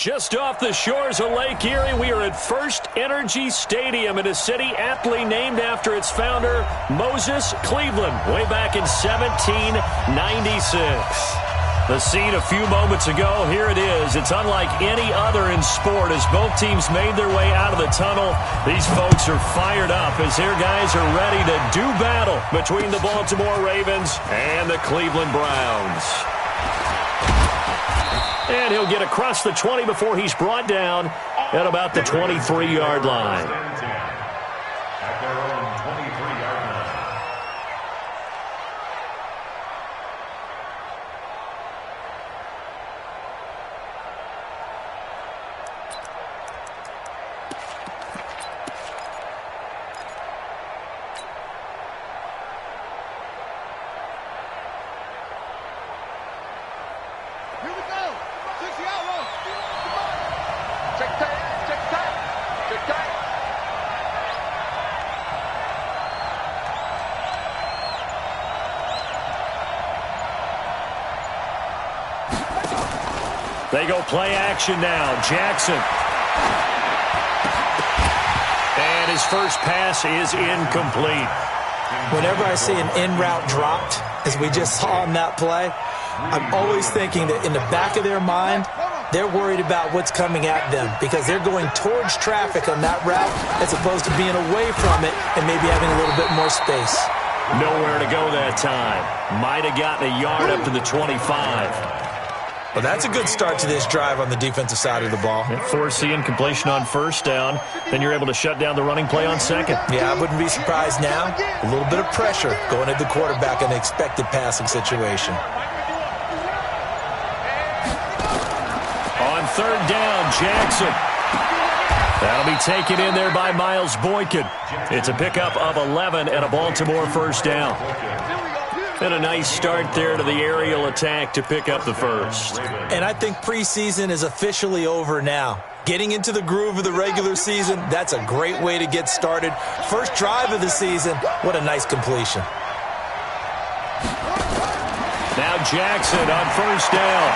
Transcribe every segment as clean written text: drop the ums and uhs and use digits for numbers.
Just off the shores of Lake Erie, we are at First Energy Stadium in a city aptly named after its founder, Moses Cleveland, way back in 1796. The scene a few moments ago, here it is. It's unlike any other in sport as both teams made their way out of the tunnel. These folks are fired up as their guys are ready to do battle between the Baltimore Ravens and the Cleveland Browns. And he'll get across the 20 before he's brought down at about the 23-yard line. They go play action now. Jackson. And his first pass is incomplete. Whenever I see an in-route dropped, as we just saw on that play, I'm always thinking that in the back of their mind, they're worried about what's coming at them because they're going towards traffic on that route as opposed to being away from it and maybe having a little bit more space. Nowhere to go that time. Might have gotten a yard up to the 25. Well, that's a good start to this drive on the defensive side of the ball. Force the incompletion on first down. Then you're able to shut down the running play on second. Yeah, I wouldn't be surprised now. A little bit of pressure going at the quarterback in an expected passing situation. On third down, Jackson. That'll be taken in there by Miles Boykin. It's a pickup of 11 and a Baltimore first down. And a nice start there to the aerial attack to pick up the first. And I think preseason is officially over now. Getting into the groove of the regular season, that's a great way to get started. First drive of the season, what a nice completion. Now Jackson on first down.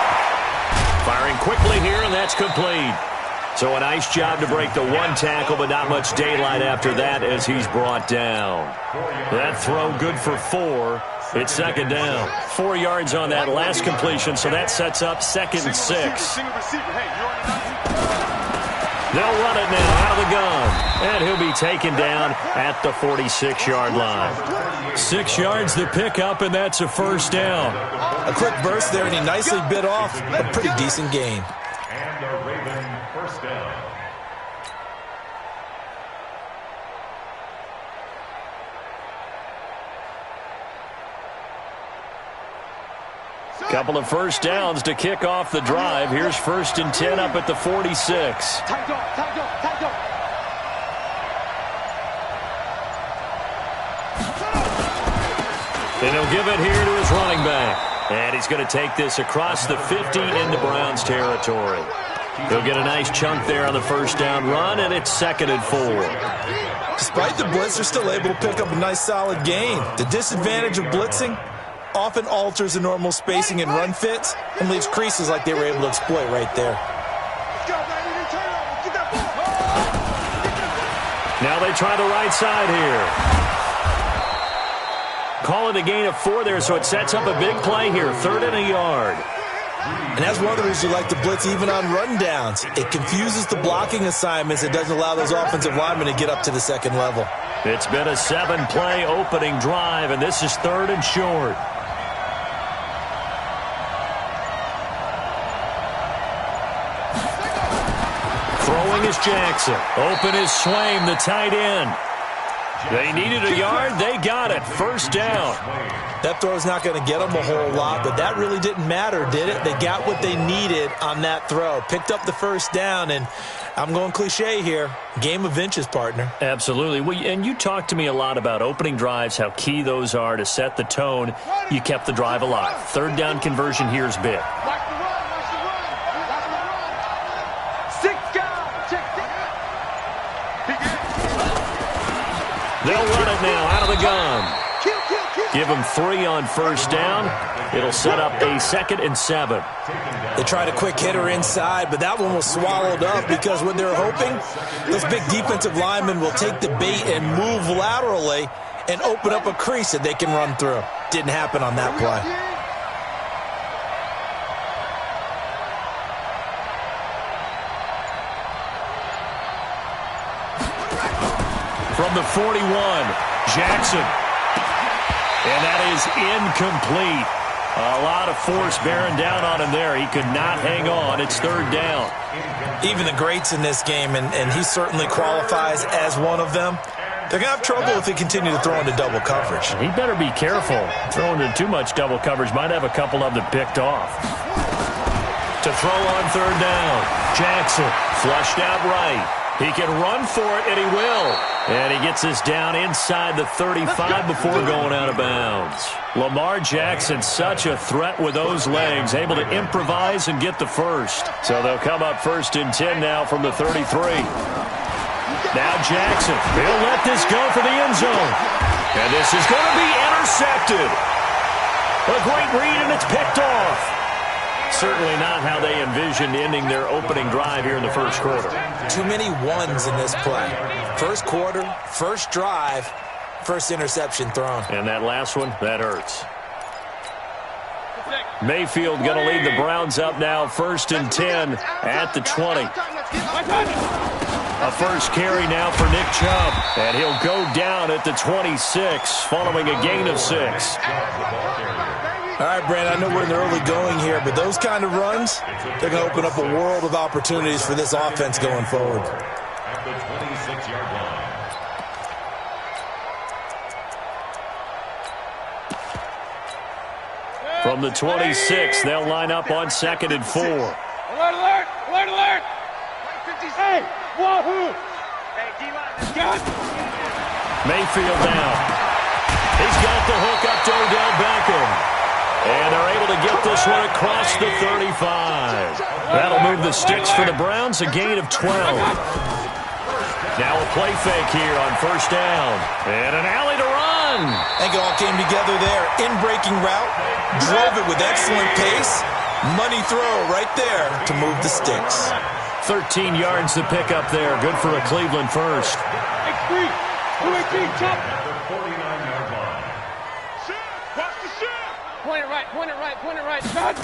Firing quickly here, and that's complete. So a nice job to break the one tackle, but not much daylight after that as he's brought down. That throw good for 4. It's second down. 4 yards on that last completion, so that sets up second and 6. They'll run it now out of the gun, and he'll be taken down at the 46-yard line. 6 yards to pick up, and that's a first down. A quick burst there, and he nicely bit off a pretty decent gain. And the Raven first down. Couple of first downs to kick off the drive. Here's first and 10 up at the 46. And he'll give it here to his running back. And he's going to take this across the 50 into Browns territory. He'll get a nice chunk there on the first down run, and it's second and 4. Despite the blitz, they're still able to pick up a nice solid gain. The disadvantage of blitzing often alters the normal spacing and run fits and leaves creases like they were able to exploit right there. Now they try the right side here. Call it a gain of 4 there, so it sets up a big play here. 3rd and a yard. And that's one of the reasons you like to blitz even on rundowns. It confuses the blocking assignments. It doesn't allow those offensive linemen to get up to the second level. It's been a 7-play opening drive, and this is 3rd and short. Throwing is Jackson. Open is Swaim, the tight end. They needed a yard. They got it. First down. That throw's not going to get them a whole lot, but that really didn't matter, did it? They got what they needed on that throw. Picked up the first down, and I'm going cliche here. Game of inches, partner. Absolutely. Well, and you talked to me a lot about opening drives, how key those are to set the tone. You kept the drive alive. 3rd down conversion here is big. They'll run it now out of the gun. Give him 3 on first down. It'll set up a 2nd and 7. They tried a quick hitter inside, but that one was swallowed up because what they're hoping, those big defensive linemen will take the bait and move laterally and open up a crease that they can run through. Didn't happen on that play. From the 41, Jackson. And that is incomplete. A lot of force bearing down on him there. He could not hang on. It's 3rd down. Even the greats in this game, and he certainly qualifies as one of them, they're going to have trouble if they continue to throw into double coverage. He better be careful. Throwing into too much double coverage might have a couple of them picked off. To throw on 3rd down, Jackson flushed out right. He can run for it, and he will. And he gets us down inside the 35 before going out of bounds. Lamar Jackson, such a threat with those legs, able to improvise and get the first. So they'll come up 1st and 10 now from the 33. Now Jackson, he'll let this go for the end zone. And this is going to be intercepted. A great read, and it's picked off. Certainly not how they envisioned ending their opening drive here in the first quarter. Too many ones in this play. First quarter, first drive, first interception thrown. And that last one, that hurts. Mayfield going to lead the Browns up now, 1st and 10 at the 20. A first carry now for Nick Chubb. And he'll go down at the 26 following a gain of 6. All right, Brandon, I know we're in the early going here, but those kind of runs, they're going to open up a world of opportunities for this offense going forward. At the 26-yard line. From the 26, they'll line up on 2nd and 4. Alert, alert! Alert, alert! Hey, wahoo! Mayfield down. He's got the hook up to Odell Beckham. And they're able to get this one across the 35. That'll move the sticks for the Browns, a gain of 12. Now a play fake here on 1st down. And an alley to run. I think it all came together there. In-breaking route, drove it with excellent pace. Money throw right there to move the sticks. 13 yards to pick up there. Good for a Cleveland first. X3, 218, chop. At the 49-yard line. Point it right, point it right, point it right. Shot.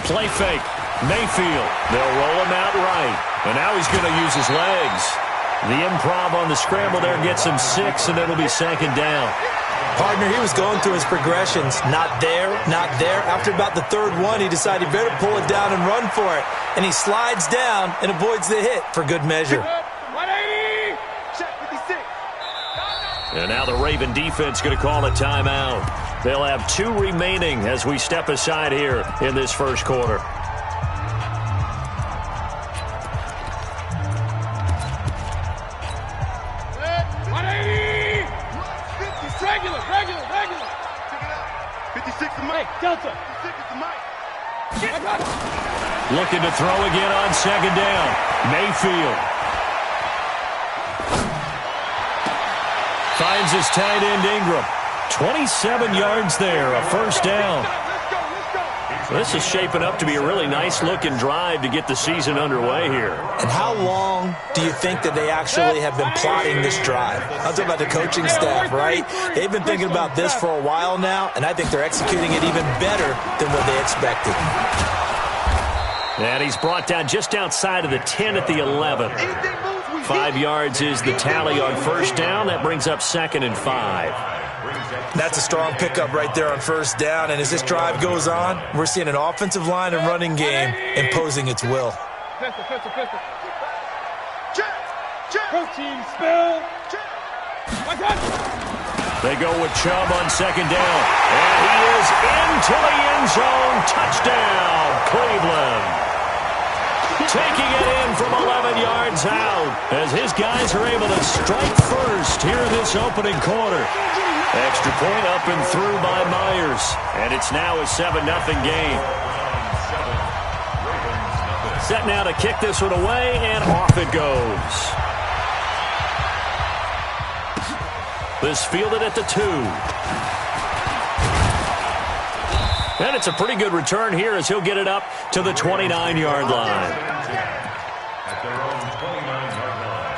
Play fake. Mayfield. They'll roll him out right. And now he's going to use his legs. The improv on the scramble there gets him 6, and it'll be 2nd down. Partner, he was going through his progressions. Not there, not there. After about the 3rd one, he decided he better pull it down and run for it. And he slides down and avoids the hit for good measure. 180! Check 56. And now the Raven defense going to call a timeout. They'll have 2 remaining as we step aside here in this first quarter. Regular. 56 to Mike. Delta. 56 to Mike. Looking to throw again on 2nd down. Mayfield. Finds his tight end Ingram. 27 yards there, a 1st down. This is shaping up to be a really nice-looking drive to get the season underway here. And how long do you think that they actually have been plotting this drive? I'm talking about the coaching staff, right? They've been thinking about this for a while now, and I think they're executing it even better than what they expected. And he's brought down just outside of the 10 at the 11. 5 yards is the tally on 1st down. That brings up 2nd and 5. That's a strong pickup right there on 1st down. And as this drive goes on, we're seeing an offensive line and running game imposing its will. Pistol. Protein spill. They go with Chubb on 2nd down. And he is into the end zone. Touchdown, Cleveland. Taking it in from 11 yards out as his guys are able to strike first here in this opening quarter. Extra point up and through by Myers. And it's now a 7-0 game. Set now to kick this one away, and off it goes. This fielded at the 2. And it's a pretty good return here as he'll get it up to the 29-yard line. At their own 29-yard line.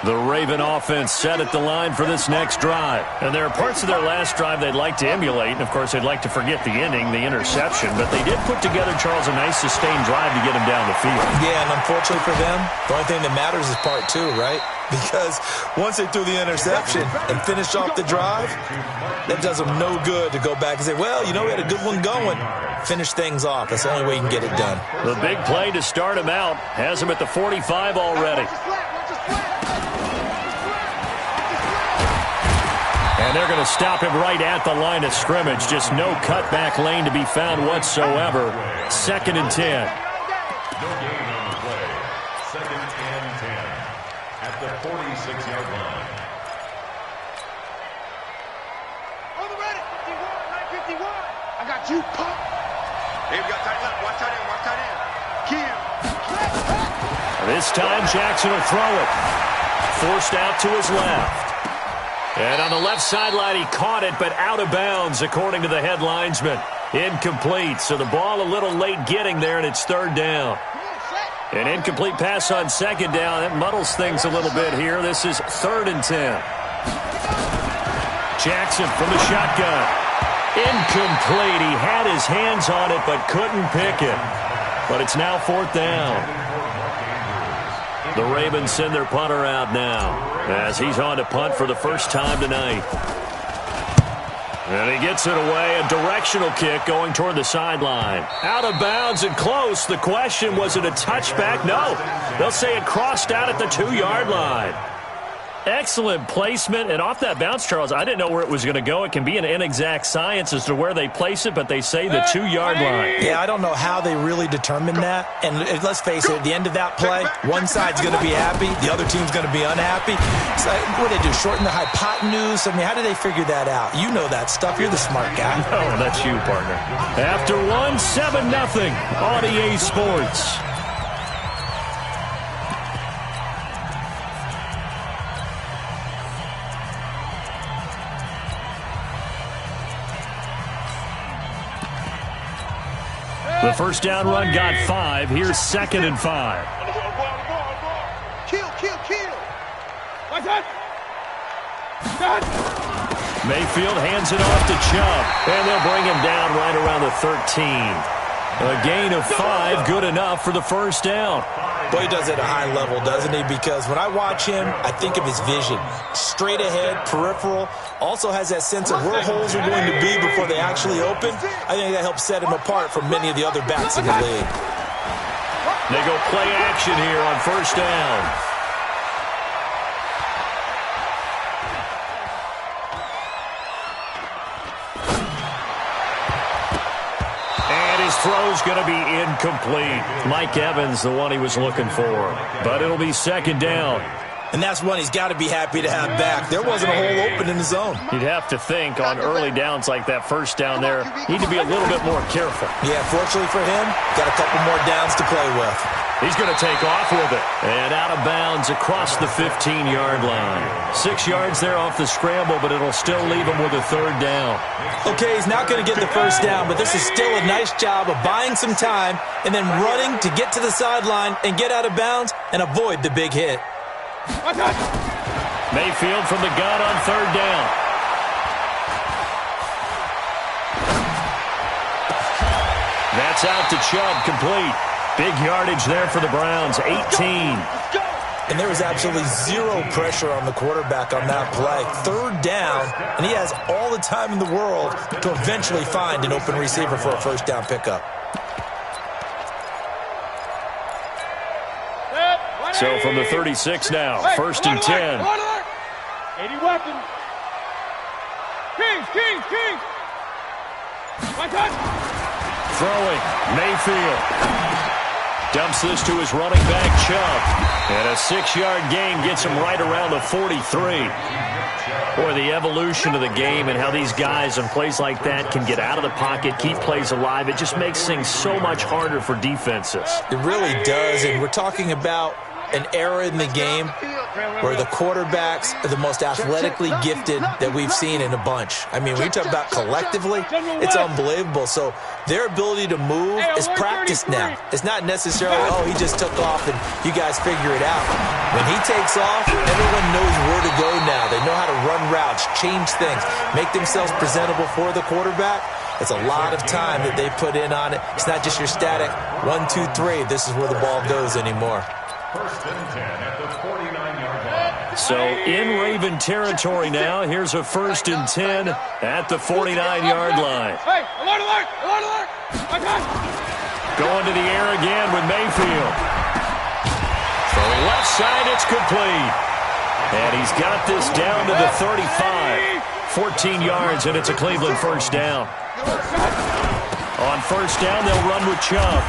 The Raven offense set at the line for this next drive. And there are parts of their last drive they'd like to emulate. And, of course, they'd like to forget the ending, the interception. But they did put together, Charles, a nice sustained drive to get him down the field. Yeah, and unfortunately for them, the only thing that matters is part two, right? Because once they threw the interception and finished off the drive, that does them no good to go back and say, well, you know, we had a good one going. Finish things off. That's the only way you can get it done. The big play to start him out has him at the 45 already. And they're going to stop him right at the line of scrimmage. Just no cutback lane to be found whatsoever. 2nd and 10. No gain on the play. 2nd and 10 at the 46-yard line. On the ready. 51, 951. I got you, pop. Hey, we got tight left. Watch tight end. Watch tight end. Kill. This time Jackson will throw it. Forced out to his left. And on the left sideline, he caught it, but out of bounds, according to the head linesman. Incomplete, so the ball a little late getting there, and it's 3rd down. An incomplete pass on 2nd down. That muddles things a little bit here. This is 3rd and 10. Jackson from the shotgun. Incomplete. He had his hands on it, but couldn't pick it. But it's now 4th down. The Ravens send their punter out now as he's on to punt for the first time tonight. And he gets it away. A directional kick going toward the sideline. Out of bounds and close. The question, was it a touchback? No. They'll say it crossed out at the 2-yard line. Excellent placement. And off that bounce, Charles, I didn't know where it was going to go. It can be an inexact science as to where they place it, but they say the 2-yard line. Yeah, I don't know how they really determined that. And let's face it, at the end of that play, one side's going to be happy, the other team's going to be unhappy. So what do they do, shorten the hypotenuse? I mean, how do they figure that out? You know that stuff. You're the smart guy. Oh, that's you, partner. After 7-0 on EA Sports. The first down run got 5. Here's 2nd and 5. Kill. Mayfield hands it off to Chubb, and they'll bring him down right around the 13. A gain of 5, good enough for the first down. Boy, he does it at a high level, doesn't he? Because when I watch him, I think of his vision. Straight ahead, peripheral. Also has that sense of where holes are going to be before they actually open. I think that helps set him apart from many of the other backs in the league. They go play action here on first down. Throw's going to be incomplete. Mike Evans, the one he was looking for. But it'll be 2nd down. And that's one he's got to be happy to have back. There wasn't a hole open in the zone. You'd have to think on early downs like that first down there, need to be a little bit more careful. Yeah, fortunately for him, got a couple more downs to play with. He's going to take off with it. And out of bounds across the 15-yard line. 6 yards there off the scramble, but it'll still leave him with a 3rd down. Okay, he's not going to get the first down, but this is still a nice job of buying some time and then running to get to the sideline and get out of bounds and avoid the big hit. Mayfield from the gun on 3rd down. That's out to Chubb, complete. Big yardage there for the Browns, 18. And there was absolutely zero pressure on the quarterback on that play. 3rd down, and he has all the time in the world to eventually find an open receiver for a first down pickup. So from the 36 now, 1st and 10. 80 weapons. Kings. Throwing, Mayfield. Dumps this to his running back, Chubb. And a 6-yard gain gets him right around the 43. Boy, the evolution of the game and how these guys in plays like that can get out of the pocket, keep plays alive, it just makes things so much harder for defenses. It really does, and we're talking about an era in the game where the quarterbacks are the most athletically gifted that we've seen in a bunch. I mean, when you talk about collectively, it's unbelievable. So their ability to move is practiced now. It's not necessarily, oh, he just took off and you guys figure it out. When he takes off, everyone knows where to go now. They know how to run routes, change things, make themselves presentable for the quarterback. It's a lot of time that they put in on it. It's not just your static 1, 2, 3. This is where the ball goes anymore. First and 10 at the 49-yard line. So in Raven territory now. Here's a 1st and 10 at the 49-yard line. Hey, alert, alert, alert, alert. Okay. Going to the air again with Mayfield. So left side, it's complete. And he's got this down to the 35. 14 yards, and it's a Cleveland first down. On first down, they'll run with Chubb.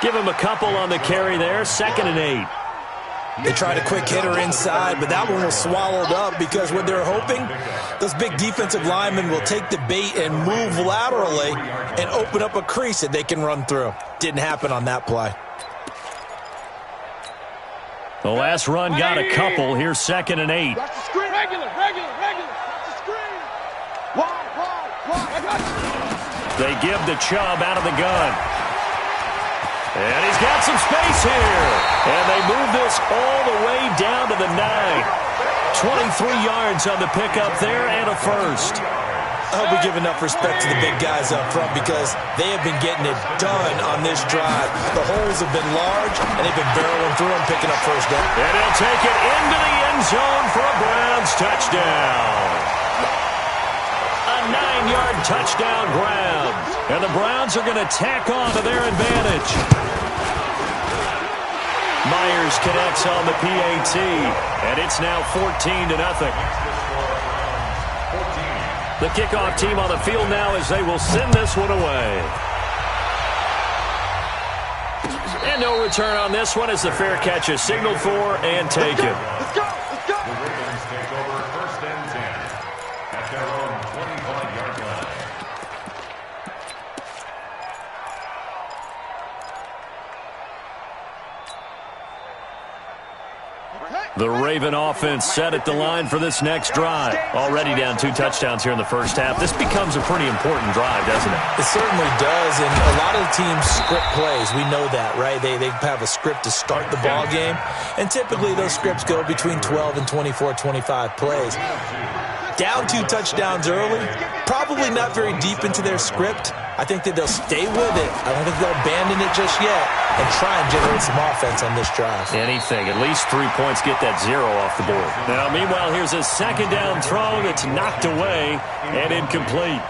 Give him a couple on the carry there. 2nd and 8. They tried a quick hitter inside, but that one was swallowed up because what they're hoping, those big defensive linemen will take the bait and move laterally and open up a crease that they can run through. Didn't happen on that play. The last run got a couple. Here's 2nd and 8. Watch the screen. Regular. Watch the screen. Wide. I got you. They give the Chubb out of the gun. And he's got some space here. And they move this all the way down to the 9. 23 yards on the pickup there and a first. I hope we give enough respect to the big guys up front because they have been getting it done on this drive. The holes have been large, and they've been barreling through them, picking up first down. And he'll take it into the end zone for a Browns touchdown. A 9-yard touchdown grab. And the Browns are going to tack on to their advantage. Myers connects on the PAT, and it's now 14-0. The kickoff team on the field now as they will send this one away. And no return on this one as the fair catch is signaled for and taken. Let's go. The Ravens take over 1st and 10 at their own 25-yard line. The Raven offense set at the line for this next drive. Already down 2 touchdowns here in the first half. This becomes a pretty important drive, doesn't it? It certainly does, and a lot of the teams script plays. We know that, right? They have a script to start the ball game, and typically those scripts go between 12 and 24, 25 plays. Down 2 touchdowns early, probably not very deep into their script. I think that they'll stay with it. I don't think they'll abandon it just yet and try and generate some offense on this drive. Anything. At least 3 points, get that 0 off the board. Now, meanwhile, here's a 2nd down throw that's knocked away and incomplete.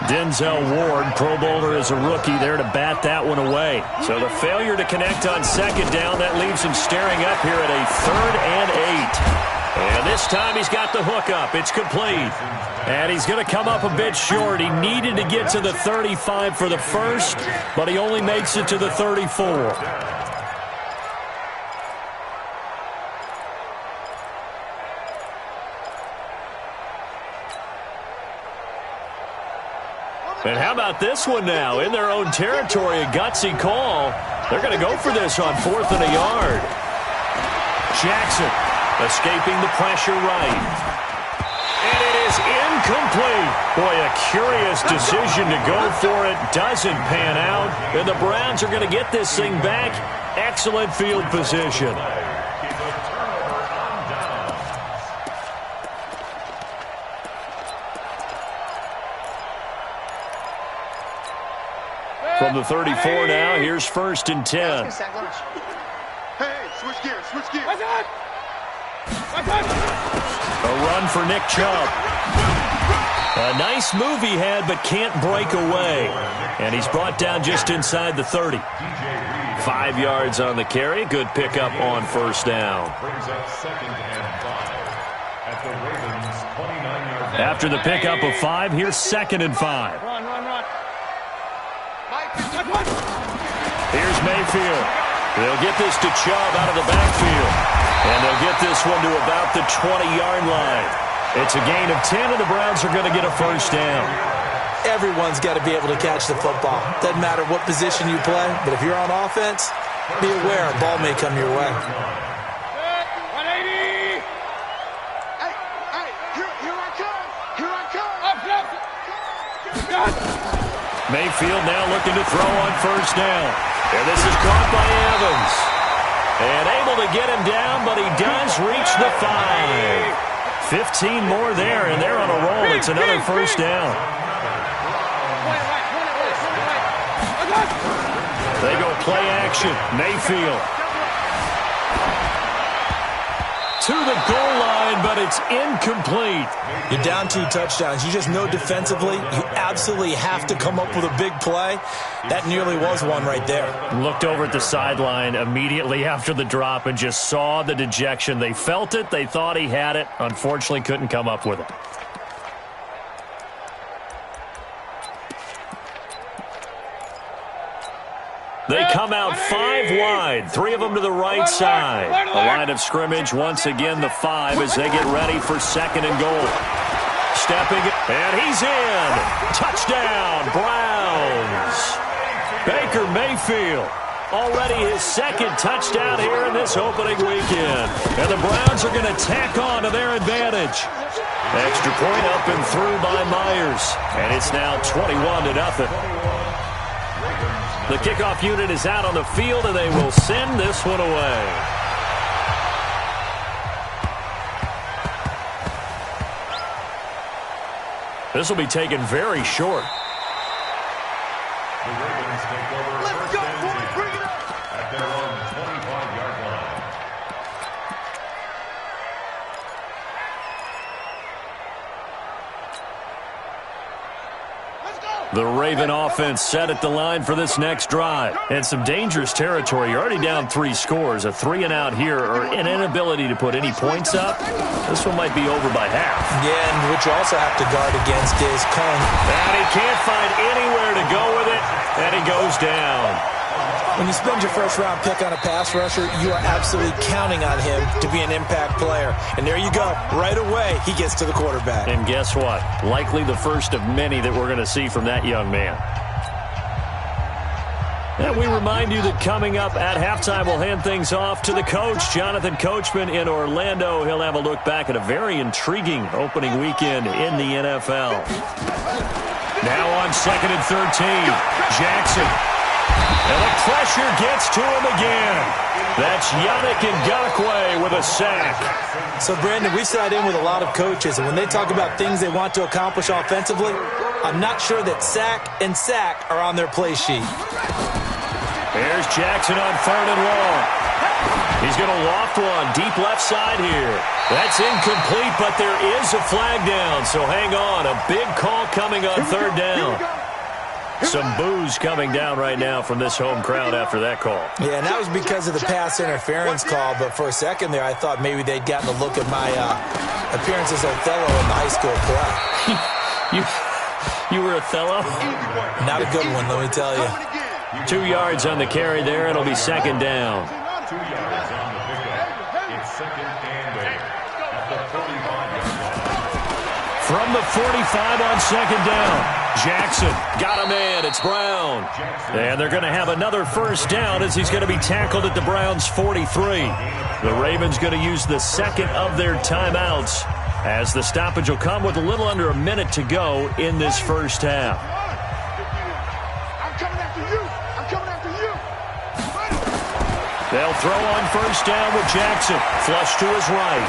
Denzel Ward, Pro Bowler as a rookie, there to bat that one away. So the failure to connect on 2nd down, that leaves him staring up here at a 3rd and 8. And this time he's got the hook up. It's complete. And he's going to come up a bit short. He needed to get to the 35 for the first, but he only makes it to the 34. And how about this one now? In their own territory, a gutsy call. They're going to go for this on 4th and a yard. Jackson escaping the pressure right. And it is incomplete. Boy, a curious decision to go for it. Doesn't pan out. And the Browns are going to get this thing back. Excellent field position. From the 34 now, here's 1st and 10. Hey, switch gears. A run for Nick Chubb. A nice move he had, but can't break away. And he's brought down just inside the 30. 5 yards on the carry. Good pickup on 1st down. Brings up 2nd and 5 at the Ravens' 29-yard line. After the pickup of 5, here's 2nd and 5. Run. Here's Mayfield. They'll get this to Chubb out of the backfield. And they'll get this one to about the 20-yard line. It's a gain of 10, and the Browns are going to get a 1st down. Everyone's got to be able to catch the football. Doesn't matter what position you play, but if you're on offense, Be aware, a ball may come your way. 180. Hey, here I come. Here I come. Mayfield now looking to throw on first down. And this is caught by Evans. And able to get him down, but he does reach the 5. 15 more there, and they're on a roll. It's another first down. They go play action. Mayfield to the goal line, but it's incomplete. You're down 2 touchdowns. You just know defensively you absolutely have to come up with a big play. That nearly was one right there. Looked over at the sideline immediately after the drop and just saw the dejection. They felt it. They thought he had it. Unfortunately, couldn't come up with it. They come out 5 wide, 3 of them to the right side. The line of scrimmage, once again, the 5 as they get ready for second and goal. Stepping, and he's in. Touchdown, Browns. Baker Mayfield, already his second touchdown here in this opening weekend. And the Browns are going to tack on to their advantage. Extra point up and through by Myers. And it's now 21-0. The kickoff unit is out on the field, and they will send this one away. This will be taken very short. The Ravens take over. Let's go, boys. Bring it up. At their own 25-yard line. The Raven offense set at the line for this next drive. And some dangerous territory. You're already down 3 scores. A 3-and-out here or an inability to put any points up. This one might be over by half. Yeah, and what you also have to guard against is Cohen. And he can't find anywhere to go with it. And he goes down. When you spend your first-round pick on a pass rusher, you are absolutely counting on him to be an impact player. And there you go. Right away, he gets to the quarterback. And guess what? Likely the first of many that we're going to see from that young man. And we remind you that coming up at halftime, we'll hand things off to the coach, Jonathan Coachman in Orlando. He'll have a look back at a very intriguing opening weekend in the NFL. Now on 2nd and 13, Jackson. And the pressure gets to him again. That's Yannick Ngakoue with a sack. So, Brandon, we sat in with a lot of coaches, and when they talk about things they want to accomplish offensively, I'm not sure that sack and sack are on their play sheet. There's Jackson on 3rd and long. He's going to loft one deep left side here. That's incomplete, but there is a flag down, so hang on. A big call coming on 3rd down. Some boos coming down right now from this home crowd after that call. Yeah, and that was because of the pass interference call, but for a second there, I thought maybe they'd gotten a look at my appearance as Othello in the high school play. You were Othello? Not a good one, let me tell you. 2 yards on the carry there. It'll be 2nd down. 2 yards on the pickup. It's 2nd and 8 at the 45-yard line. From the 45 on 2nd down. Jackson got a man. It's Brown. And they're going to have another first down as he's going to be tackled at the Browns' 43. The Ravens going to use the second of their timeouts as the stoppage will come with a little under a minute to go in this first half. I'm coming after you. I'm coming after you. They'll throw on first down with Jackson. Flush to his right.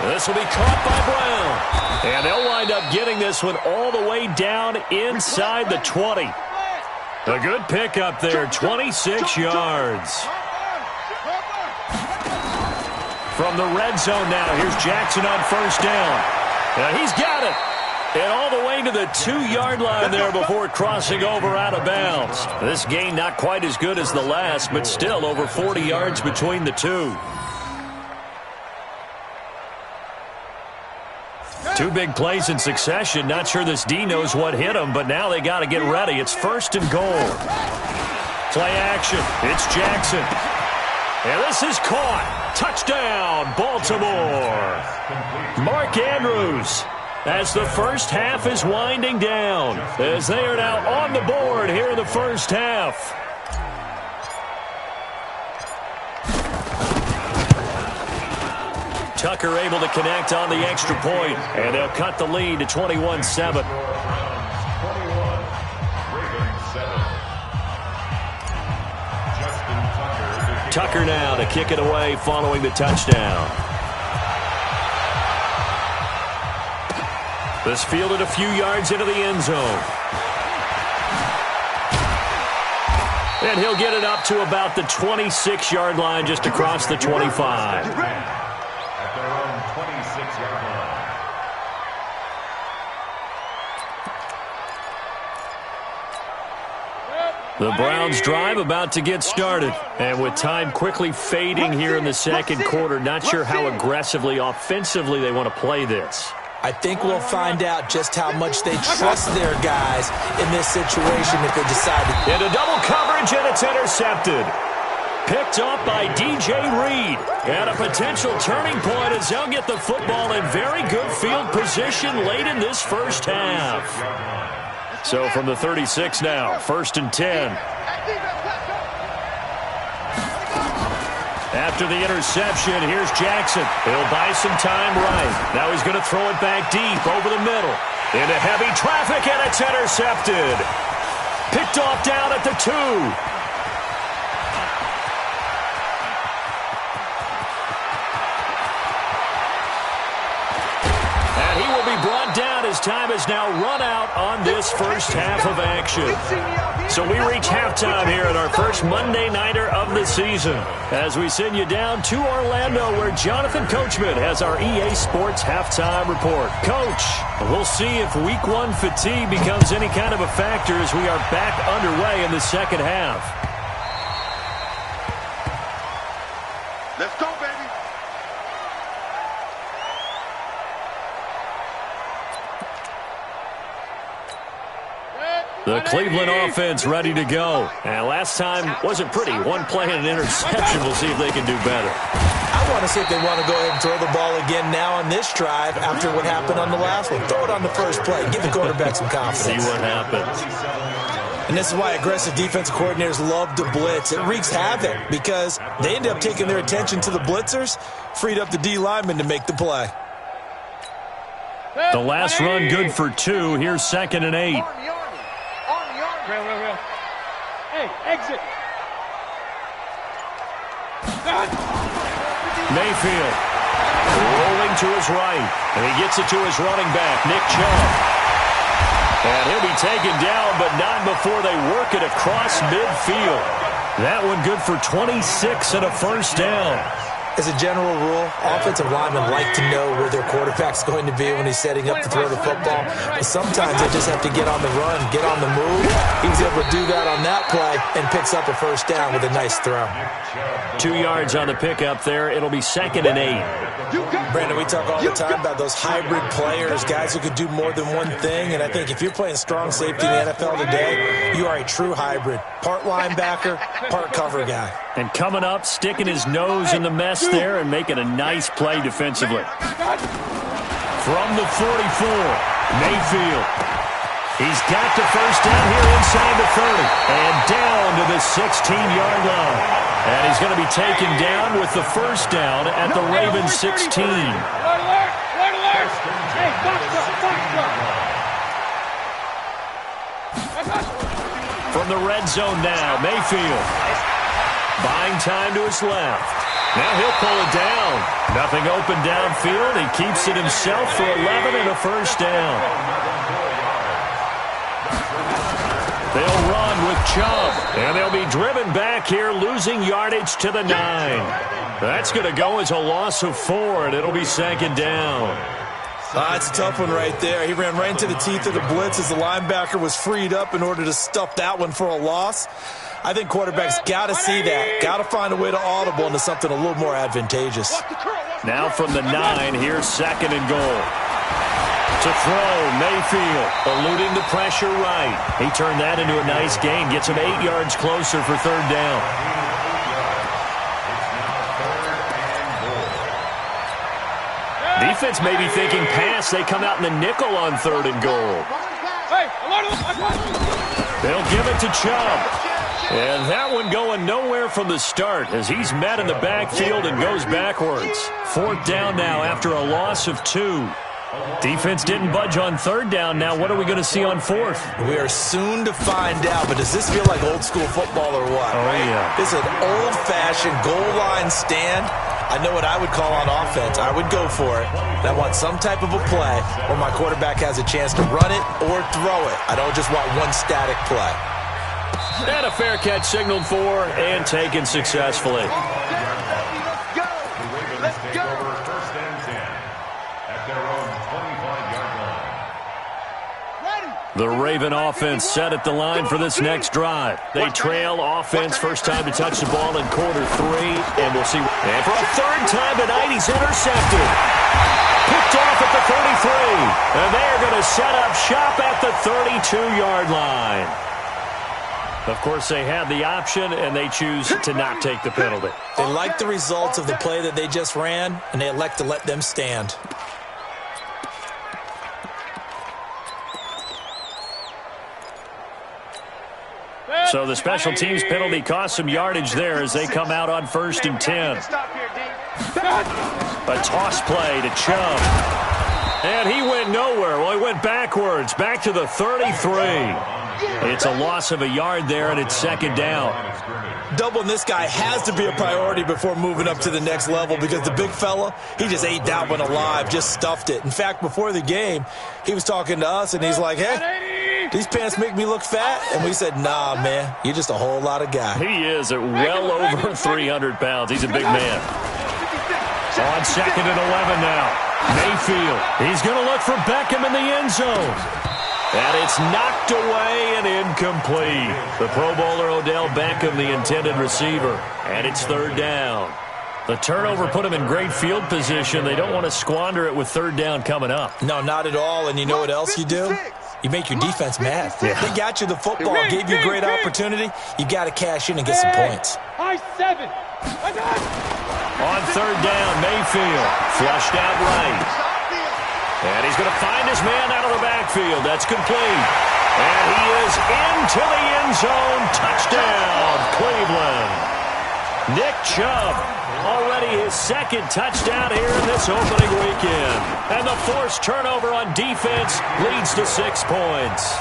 This will be caught by Brown. And they'll wind up getting this one all the way down inside the 20. A good pickup there, 26 yards. From the red zone now, here's Jackson on first down. And he's got it. And all the way to the 2-yard line there before crossing over out of bounds. This gain not quite as good as the last, but still over 40 yards between the two. 2 big plays in succession. Not sure this D knows what hit him, but now they got to get ready. It's 1st and goal. Play action. It's Jackson. And this is caught. Touchdown, Baltimore. Mark Andrews as the first half is winding down, as they are now on the board here in the first half. Tucker able to connect on the extra point, and they'll cut the lead to 21-7. Tucker now to kick it away following the touchdown. This fielded a few yards into the end zone. And he'll get it up to about the 26-yard line, just across the 25. At their own 26-yard line. The Browns' drive about to get started. And with time quickly fading here in the second quarter, not sure how aggressively, offensively they want to play this. I think we'll find out just how much they trust their guys in this situation if they decide to. Into double coverage, and it's intercepted. Picked up by DJ Reed. And a potential turning point as they'll get the football in very good field position late in this first half. So from the 36 now, 1st and 10. After the interception, here's Jackson. He'll buy some time right. Now he's going to throw it back deep over the middle. Into heavy traffic, and it's intercepted. Picked off down at the 2. And he will be brought down as time has now run out on this first half of action. So we reach halftime here at our first Monday Nighter of the season as we send you down to Orlando where Jonathan Coachman has our EA Sports Halftime Report. Coach, we'll see if Week 1 fatigue becomes any kind of a factor as we are back underway in the second half. Let's go, baby. The Cleveland offense ready to go. And last time wasn't pretty. One play and an interception. We'll see if they can do better. I want to see if they want to go ahead and throw the ball again now on this drive after what happened on the last one. Throw it on the first play. Give the quarterback some confidence. See what happens. And this is why aggressive defensive coordinators love to blitz. It wreaks havoc because they end up taking their attention to the blitzers, freed up the D lineman to make the play. The last run good for 2. Here's 2nd and 8. Real. Hey, exit. Mayfield rolling to his right, and he gets it to his running back, Nick Chubb. And he'll be taken down, but not before they work it across midfield. That one good for 26 and a first down. As a general rule, offensive linemen like to know where their quarterback's going to be when he's setting up to throw the football. But sometimes they just have to get on the run, get on the move. He was able to do that on that play and picks up a first down with a nice throw. 2 yards on the pickup there. It'll be 2nd and 8. Brandon, we talk all the time about those hybrid players, guys who could do more than one thing. And I think if you're playing strong safety in the NFL today, you are a true hybrid. Part linebacker, part cover guy. And coming up, sticking his nose in the mess there and making a nice play defensively. From the 44, Mayfield. He's got the first down here inside the 30 and down to the 16-yard line. And he's going to be taken down with the first down at the Ravens 16. From the red zone now, Mayfield. Buying time to his left. Now he'll pull it down. Nothing open downfield. He keeps it himself for 11 and a first down. They'll run with Chubb. And they'll be driven back here, losing yardage to the 9. That's going to go as a loss of 4, and it'll be 2nd down. It's a tough one right there. He ran right into the teeth of the blitz as the linebacker was freed up in order to stuff that one for a loss. I think quarterbacks got to see that. Got to find a way to audible into something a little more advantageous. Now from the 9, here's 2nd and goal. To throw, Mayfield, eluding the pressure right. He turned that into a nice gain. Gets him 8 yards closer for 3rd down. Defense may be thinking pass. They come out in the nickel on 3rd and goal. They'll give it to Chubb. And that one going nowhere from the start as he's met in the backfield and goes backwards. 4th down now after a loss of 2. Defense didn't budge on 3rd down. Now what are we going to see on 4th? We are soon to find out, but does this feel like old school football or what? Oh, yeah. This is an old-fashioned goal line stand. I know what I would call on offense. I would go for it. And I want some type of a play where my quarterback has a chance to run it or throw it. I don't just want one static play. And a fair catch signaled for and taken successfully. Let's go. Take over 1st and 10 at their own 25-yard line. The Raven offense set at the line for this next drive. They trail offense, first time to touch the ball in quarter 3, and we'll see. And for a 3rd time tonight, he's intercepted. Picked off at the 33, and they're going to set up shop at the 32-yard line. Of course, they had the option, and they choose to not take the penalty. They like the results of the play that they just ran, and they elect to let them stand. So the special teams penalty cost some yardage there as they come out on 1st and 10. A toss play to Chubb. And he went nowhere. Well, he went backwards, back to the 33. It's a loss of a yard there, and it's 2nd down. Doubling this guy has to be a priority before moving up to the next level because the big fella, he just ate that one alive, just stuffed it. In fact, before the game, he was talking to us, and he's like, hey, these pants make me look fat? And we said, nah, man, you're just a whole lot of guy. He is at well over 300 pounds. He's a big man. On 2nd and 11 now. Mayfield. He's going to look for Beckham in the end zone. And it's knocked away and incomplete. The Pro Bowler Odell Beckham, the intended receiver. And it's 3rd down. The turnover put him in great field position. They don't want to squander it with 3rd down coming up. No, not at all. And you know what else you do? You make your defense mad. Yeah. They got you the football, gave you a great opportunity. You got to cash in and get some points. High 7. On 3rd down, Mayfield flushed out right. And he's going to find his man out of the backfield. That's complete. And he is into the end zone. Touchdown, Cleveland. Nick Chubb, already his 2nd touchdown here in this opening weekend. And the forced turnover on defense leads to 6 points.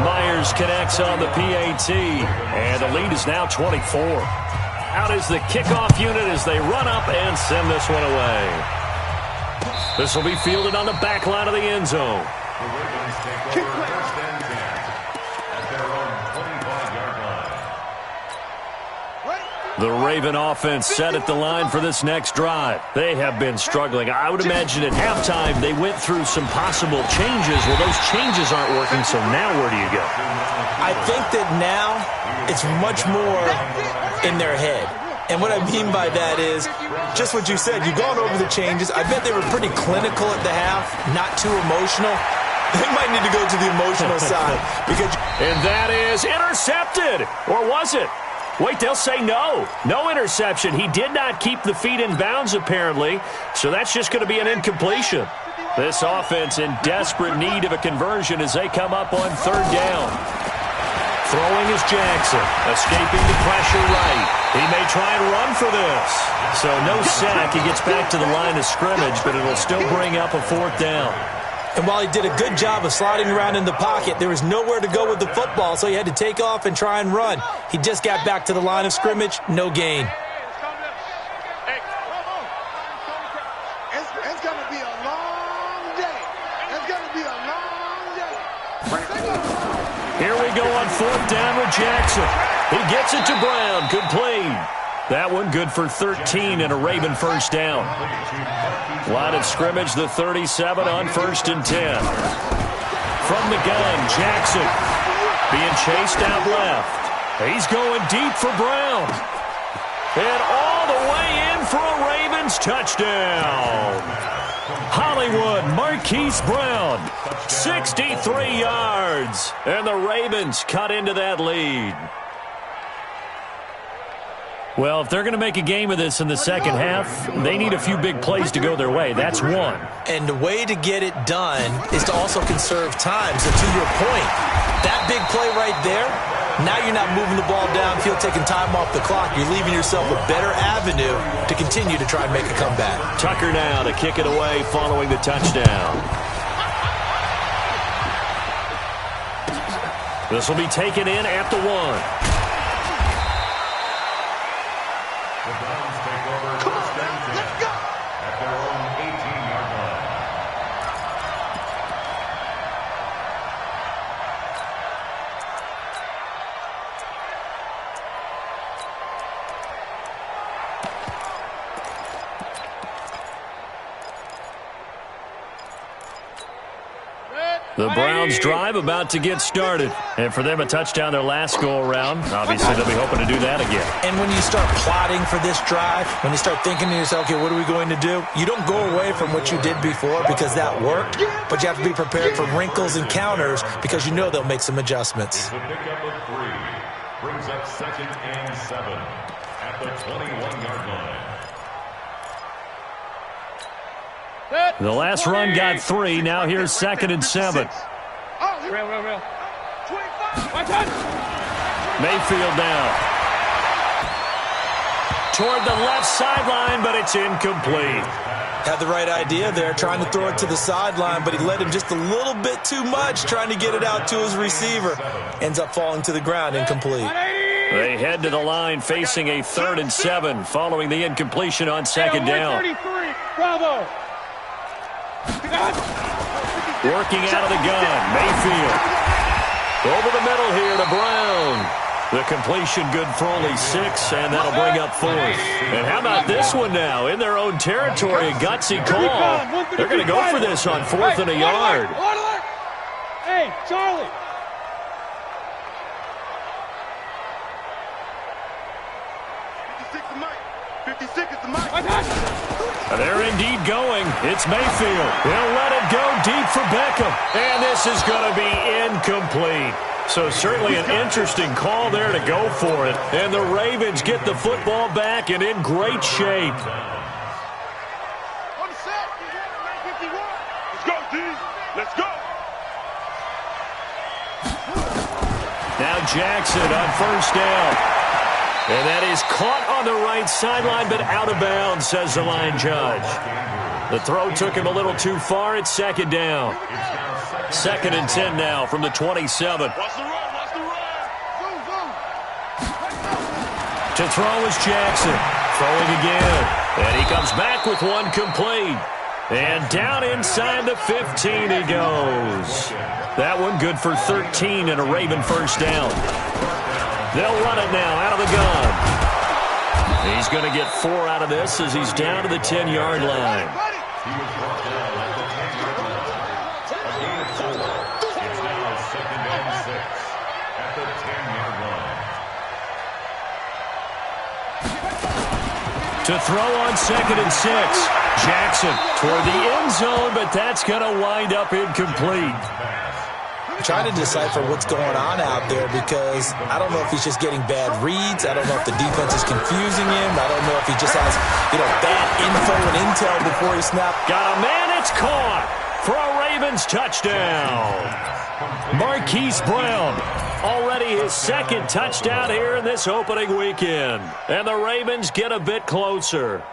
Myers connects on the PAT. And the lead is now 24. Out is the kickoff unit as they run up and send this one away. This will be fielded on the back line of the end zone. The Ravens take over 1st and 10 at their own 25-yard line. The Raven offense set at the line for this next drive. They have been struggling. I would imagine at halftime they went through some possible changes. Well, those changes aren't working, so now where do you go? I think that now it's much more in their head. And what I mean by that is just what you said. You've gone over the changes. I bet they were pretty clinical at the half, not too emotional. They might need to go to the emotional side. And that is intercepted. Or was it? Wait, they'll say no. No interception. He did not keep the feet in bounds, apparently. So that's just going to be an incompletion. This offense in desperate need of a conversion as they come up on 3rd down. Throwing is Jackson, escaping the pressure right. He may try and run for this. So no sack. He gets back to the line of scrimmage, but it'll still bring up a 4th down. And while he did a good job of sliding around in the pocket, there was nowhere to go with the football, so he had to take off and try and run. He just got back to the line of scrimmage, no gain. It's going to be a long day. It's going to be a long day. Here we go on 4th down with Jackson. He gets it to Brown, complete. That one good for 13 and a Raven 1st down. Line of scrimmage, the 37 on 1st and 10. From the gun, Jackson being chased out left. He's going deep for Brown. And all the way in for a Ravens touchdown. Hollywood Marquise Brown, 63 yards. And the Ravens cut into that lead. Well, if they're going to make a game of this in the second half, they need a few big plays to go their way. That's one. And the way to get it done is to also conserve time. So to your point, that big play right there, Now you're not moving the ball downfield, taking time off the clock. You're leaving yourself a better avenue to continue to try and make a comeback. Tucker now to kick it away following the touchdown. This will be taken in at the 1. The Browns take over first and 10 at their own 18-yard line. The Browns drive about to get started. And for them, a touchdown their last go-around. Obviously, they'll be hoping to do that again. And when you start plotting for this drive, when you start thinking to yourself, okay, what are we going to do? You don't go away from what you did before because that worked, but you have to be prepared for wrinkles and counters because you know they'll make some adjustments. The pickup of 3 brings up 2nd and 7 at the 21-yard line. The last run got 3. Now here's 2nd and 7. Real. 25. Mayfield now. Toward the left sideline, but it's incomplete. Had the right idea there, trying to throw it to the sideline, but he led him just a little bit too much, trying to get it out to his receiver. Ends up falling to the ground, incomplete. They head to the line facing a 3rd and 7 following the incompletion on 2nd down. 133. Bravo. Working out of the gun, Mayfield. Over the middle here to Brown. The completion good for only 6, and that'll bring up 4th. And how about this one now? In their own territory, a gutsy call. They're going to go for this on 4th and a yard. Hey, Charlie. They're indeed going. It's Mayfield. He'll let it go deep for Beckham. And this is going to be incomplete. So certainly an interesting call there to go for it. And the Ravens get the football back and in great shape. On the set. 951. Let's go, D. Let's go. Now Jackson on 1st down. And that is caught on the right sideline, but out of bounds, says the line judge. The throw took him a little too far. It's 2nd down. 2nd and 10 now from the 27. Watch the run. Watch the run. To throw is Jackson. Throwing again. And he comes back with one complete. And down inside the 15 he goes. That one good for 13 and a Raven 1st down. They'll run it now out of the gun. He's going to get 4 out of this as he's down to the 10-yard line. He was brought down at the 10-yard line. A gain of 4. It's now 2nd and 6 at the 10-yard line. To throw on 2nd and 6. Jackson toward the end zone, but that's going to wind up incomplete. Trying to decipher what's going on out there because I don't know if he's just getting bad reads. I don't know if the defense is confusing him. I don't know if he just has, bad info and intel before he snapped. Got a man, it's caught for a Ravens touchdown. Marquise Brown, already his 2nd touchdown here in this opening weekend. And the Ravens get a bit closer.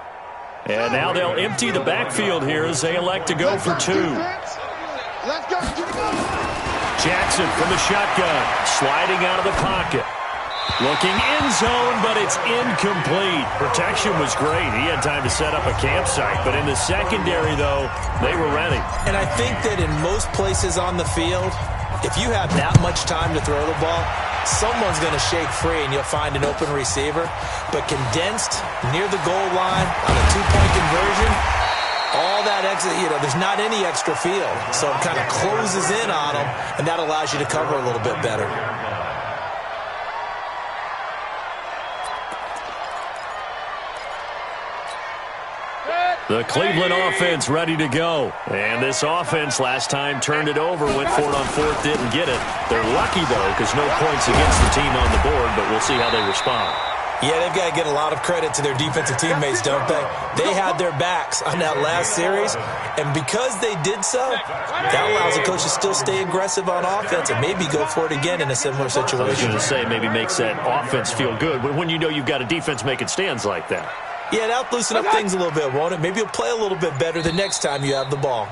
And now they'll empty the backfield here as they elect to go for 2. Let's go. Jackson from the shotgun, sliding out of the pocket. Looking end zone, but it's incomplete. Protection was great. He had time to set up a campsite, but in the secondary, though, they were ready. And I think that in most places on the field, if you have that much time to throw the ball, someone's going to shake free and you'll find an open receiver. But condensed near the goal line on a 2-point conversion, all that exit, there's not any extra field. So it kind of closes in on them, and that allows you to cover a little bit better. The Cleveland offense ready to go. And this offense last time turned it over, went for it on 4th, didn't get it. They're lucky, though, because no points against the team on the board, but we'll see how they respond. Yeah, they've got to get a lot of credit to their defensive teammates, don't they? They had their backs on that last series, and because they did so, that allows the coach to still stay aggressive on offense and maybe go for it again in a similar situation. I was going to say maybe makes that offense feel good when you know you've got a defense making stands like that. Yeah, that'll loosen up things a little bit, won't it? Maybe you'll play a little bit better the next time you have the ball.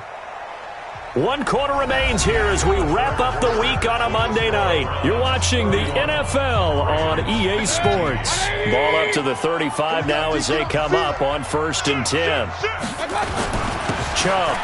1 quarter remains here as we wrap up the week on a Monday night. You're watching the NFL on EA Sports. Ball up to the 35 now as they come up on 1st and 10. Chubb.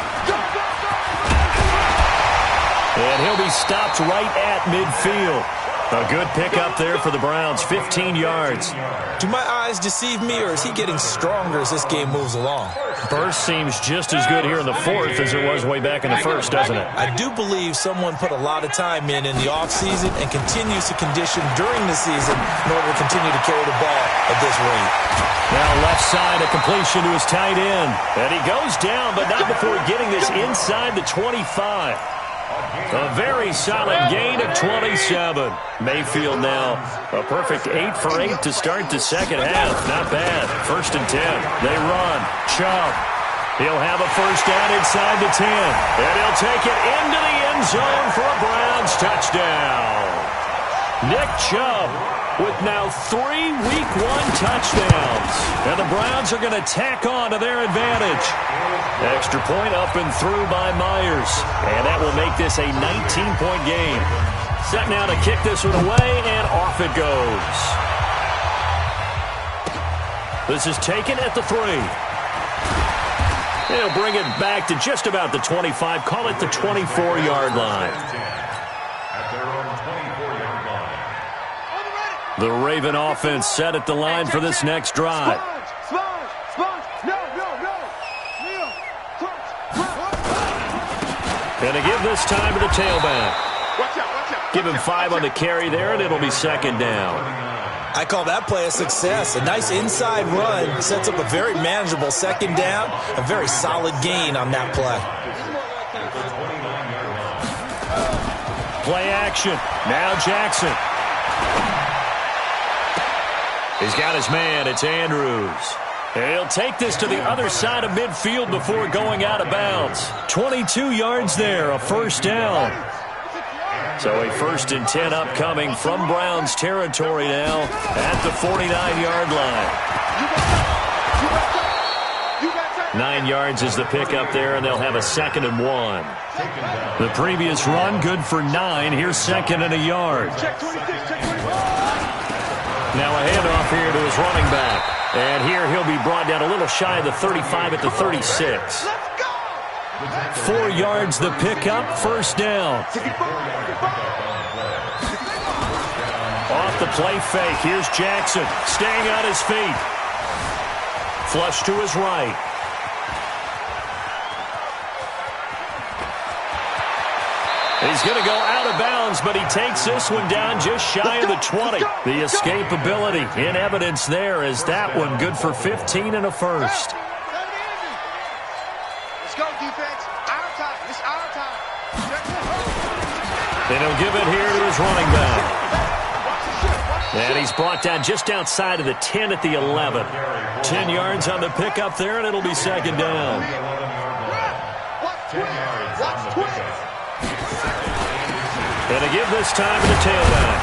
And he'll be stopped right at midfield. A good pickup there for the Browns, 15 yards. Do my eyes deceive me, or is he getting stronger as this game moves along? Burst seems just as good here in the 4th as it was way back in the 1st, doesn't it? I do believe someone put a lot of time in the offseason and continues to condition during the season in order to continue to carry the ball at this rate. Now left side, a completion to his tight end. And he goes down, but not before getting this inside the 25. A very solid gain of 27. Mayfield now a perfect 8 for 8 to start the second half. Not bad. 1st and 10. They run. Chubb. He'll have a first down inside the 10. And he'll take it into the end zone for a Browns touchdown. Nick Chubb with now 3 Week 1 touchdowns. And the Browns are going to tack on to their advantage. Extra point up and through by Myers. And that will make this a 19-point game. Set now to kick this one away, and off it goes. This is taken at the 3. They'll bring it back to just about the 25. Call it the 24-yard line. At their own 24-yard line. The Raven offense set at the line for this next drive. And to give this time to the tailback. Give him 5 on the carry there, and it'll be 2nd down. I call that play a success. A nice inside run sets up a very manageable 2nd down. A very solid gain on that play. Play action. Now Jackson. He's got his man. It's Andrews. And he'll take this to the other side of midfield before going out of bounds. 22 yards there, a first down. So a 1st and 10 upcoming from Browns territory now at the 49-yard line. 9 yards is the pickup there, and they'll have a 2nd and 1. The previous run good for 9. Here's 2nd and a yard. Now a handoff here to his running back. And here he'll be brought down a little shy of the 35 at the 36. 4 yards the pickup, first down. Off the play fake, here's Jackson, staying on his feet. Flush to his right. He's going to go out of bounds, but he takes this one down just shy of the 20. The escapability in evidence there as that one good for 15 and a first. Let's go, defense. Our time. It's our time. And he'll give it here to his running back. And he's brought down just outside of the 10 at the 11. 10 yards on the pickup there, and it'll be 2nd down. And to give this time to the tailback.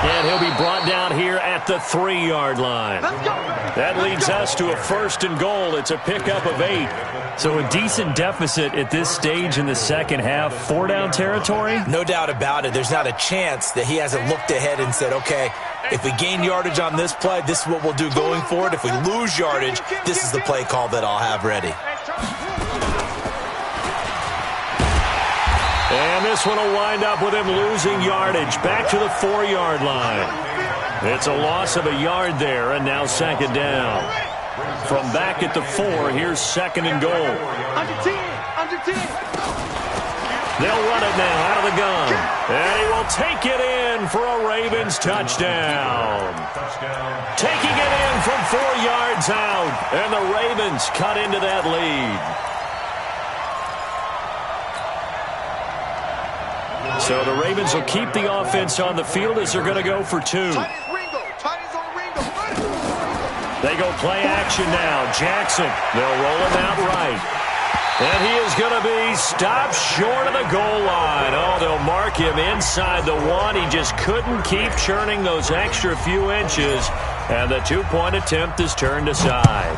And he'll be brought down here at the 3-yard line. That leads us to a 1st and goal. It's a pickup of 8. So a decent deficit at this stage in the second half. 4-down territory? No doubt about it. There's not a chance that he hasn't looked ahead and said, okay, if we gain yardage on this play, this is what we'll do going forward. If we lose yardage, this is the play call that I'll have ready. And this one will wind up with him losing yardage back to the 4-yard line. It's a loss of a yard there, and now 2nd down. From back at the 4, here's 2nd and goal. Under 10. They'll run it now out of the gun. And he will take it in for a Ravens touchdown. Taking it in from 4 yards out. And the Ravens cut into that lead. So the Ravens will keep the offense on the field as they're going to go for 2. Tight as Ringo. Tight as on Ringo. They go play action now. Jackson, they'll roll him out right. And he is going to be stopped short of the goal line. Oh, they'll mark him inside the one. He just couldn't keep churning those extra few inches. And the two-point attempt is turned aside.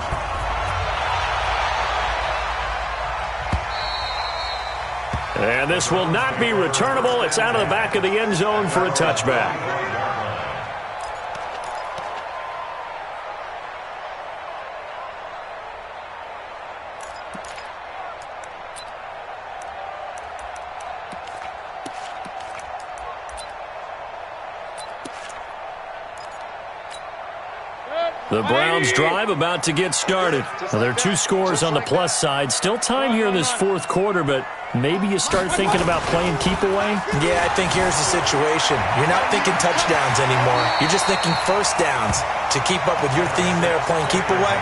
And this will not be returnable. It's out of the back of the end zone for a touchback. The Browns drive about to get started. Well, there are two scores on the plus side. Still time here in this fourth quarter, but maybe you start thinking about playing keep away? Yeah, I think here's the situation. You're not thinking touchdowns anymore. You're just thinking first downs. To keep up with your theme there, playing keep away,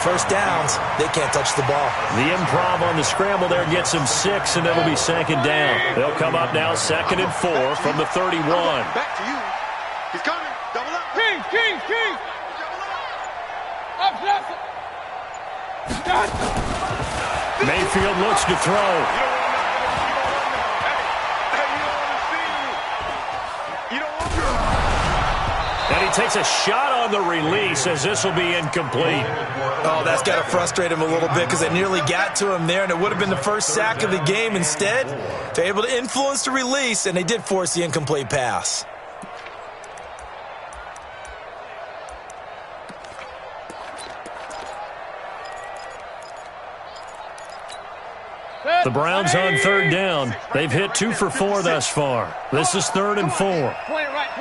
first downs, they can't touch the ball. The improv on the scramble there gets them 6, and it'll be second down. They'll come up now 2nd and 4 from the 31. Back to you. He's coming. Double up. King! Mayfield looks to throw. And he takes a shot on the release as this will be incomplete. Oh, that's got to frustrate him a little bit because it nearly got to him there, and it would have been the first sack of the game. Instead, they're able to influence the release, and they did force the incomplete pass. The Browns on 3rd down. They've hit 2 for 4 thus far. This is 3rd and 4. Point it right.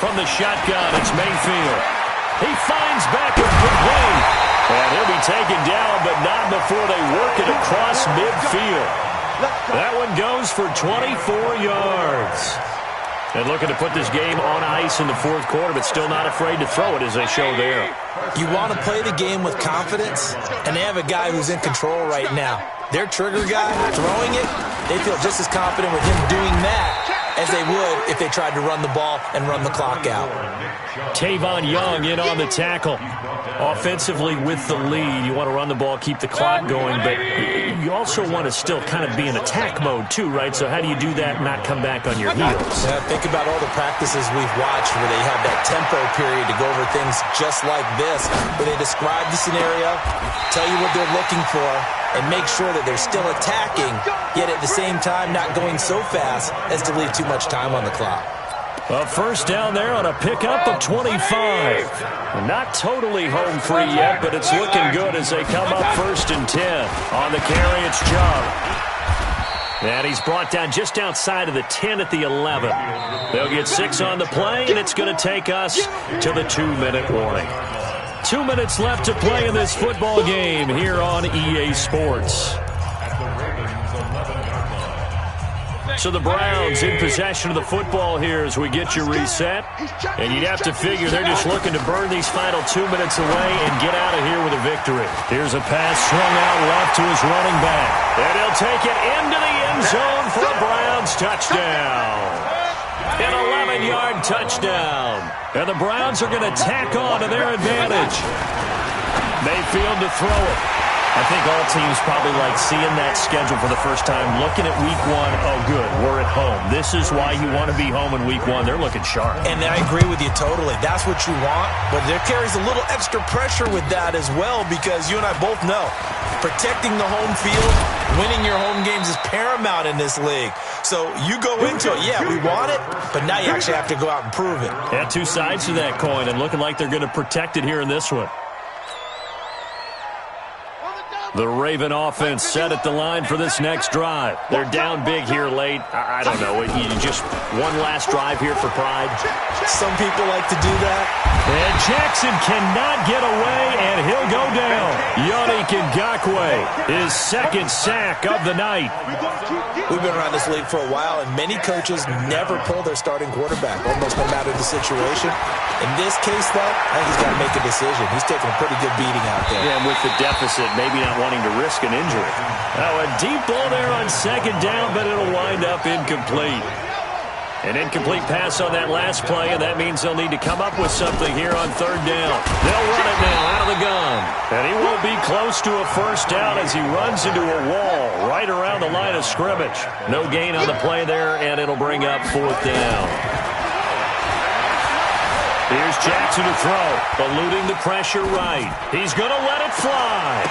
From the shotgun, it's Mayfield. He finds Beckham complete. And he'll be taken down, but not before they work it across midfield. That one goes for 24 yards. And looking to put this game on ice in the fourth quarter, but still not afraid to throw it as they show there. You want to play the game with confidence, and they have a guy who's in control right now. Their trigger guy, throwing it, they feel just as confident with him doing that as they would if they tried to run the ball and run the clock out. Tavon Young in on the tackle. Offensively with the lead, you want to run the ball, keep the clock going, but you also want to still kind of be in attack mode too, right? So how do you do that and not come back on your heels? Yeah, think about all the practices we've watched where they have that tempo period to go over things just like this, where they describe the scenario, tell you what they're looking for, and make sure that they're still attacking, yet at the same time not going so fast as to leave too much time on the clock. A first down there on a pickup of 25. Not totally home free yet, but it's looking good as they come up 1st and 10. On the carry, it's Chubb. And he's brought down just outside of the 10 at the 11. They'll get 6 on the play, and it's going to take us to the 2-minute warning. 2 minutes left to play in this football game here on EA Sports. So the Browns in possession of the football here as we get you reset. And you'd have to figure they're just looking to burn these final 2 minutes away and get out of here with a victory. Here's a pass swung out left to his running back. And he'll take it into the end zone for a Browns touchdown. An 11-yard touchdown. And the Browns are going to tack on to their advantage. Mayfield to throw it. I think all teams probably like seeing that schedule for the first time, looking at week 1. Oh, good, we're at home. This is why you want to be home in week 1. They're looking sharp. And I agree with you totally. That's what you want, but there carries a little extra pressure with that as well because you and I both know protecting the home field, winning your home games is paramount in this league. So you go into it, yeah, we want it, but now you actually have to go out and prove it. Yeah, two sides to that coin, and looking like they're going to protect it here in this one. The Raven offense set at the line for this next drive. They're down big here late. I don't know. You just one last drive here for pride. Some people like to do that. And Jackson cannot get away, and he'll go down. Yannick Ngakoue, his 2nd sack of the night. We've been around this league for a while, and many coaches never pull their starting quarterback, almost no matter the situation. In this case, though, I think he's got to make a decision. He's taking a pretty good beating out there. Yeah, and with the deficit, maybe not wanting to risk an injury. Now, a deep ball there on 2nd down, but it'll wind up incomplete. An incomplete pass on that last play, and that means they'll need to come up with something here on third down. They'll run it now out of the gun. And he won't be close to a first down as he runs into a wall right around the line of scrimmage. No gain on the play there, and it'll bring up fourth down. Here's Jackson to throw, eluding the pressure right. He's going to let it fly.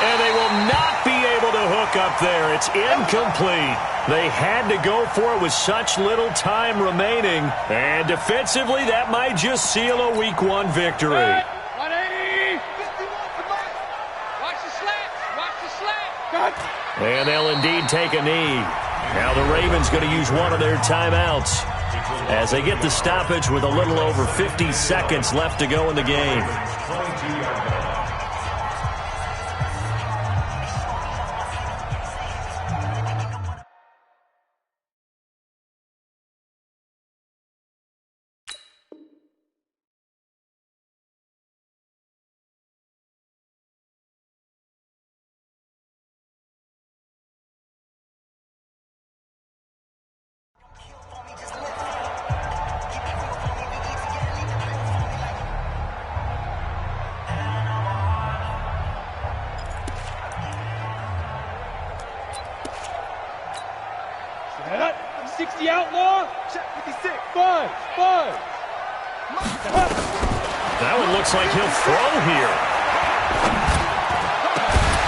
And they will not be able to hook up there. It's incomplete. They had to go for it with such little time remaining. And defensively, that might just seal a Week 1 victory. 180. Watch the slant. Watch the slant. And they'll indeed take a knee. Now the Ravens going to use one of their timeouts as they get the stoppage with a little over 50 seconds left to go in the game. Set. 60 outlaw. Check 56. 5. That one looks like he'll throw here.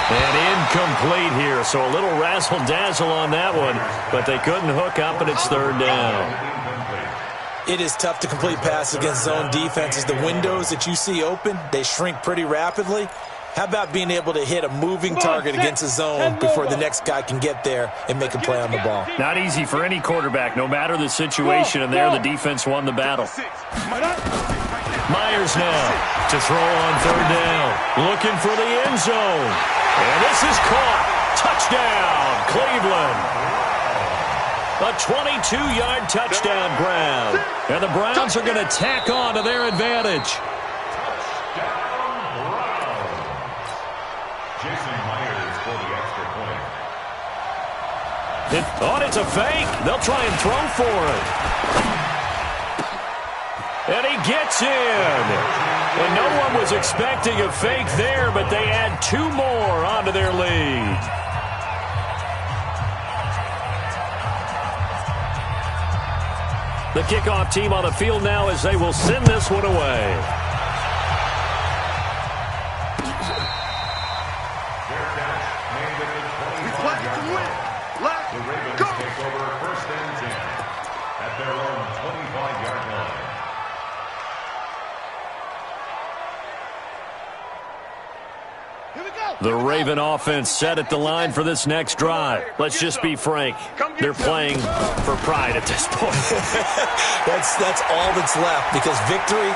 And incomplete here, so a little razzle-dazzle on that one, but they couldn't hook up, and it's third down. It is tough to complete passes against zone defenses. The windows that you see open, they shrink pretty rapidly. How about being able to hit a moving target against a zone before the next guy can get there and make a play on the ball? Not easy for any quarterback, no matter the situation, and there the defense won the battle. Myers now to throw on third down, looking for the end zone. And this is caught. Touchdown, Cleveland. A 22-yard touchdown grab. And the Browns are going to tack on to their advantage. Jason Myers for the extra point. It's a fake. They'll try and throw for it. And he gets in. And no one was expecting a fake there, but they add 2 more onto their lead. The kickoff team on the field now as they will send this one away. The Ravens take over first and 10 at their own 25-yard line. The Raven offense set at the line for this next drive. Let's just be frank. They're playing for pride at this point. That's all that's left, because victory,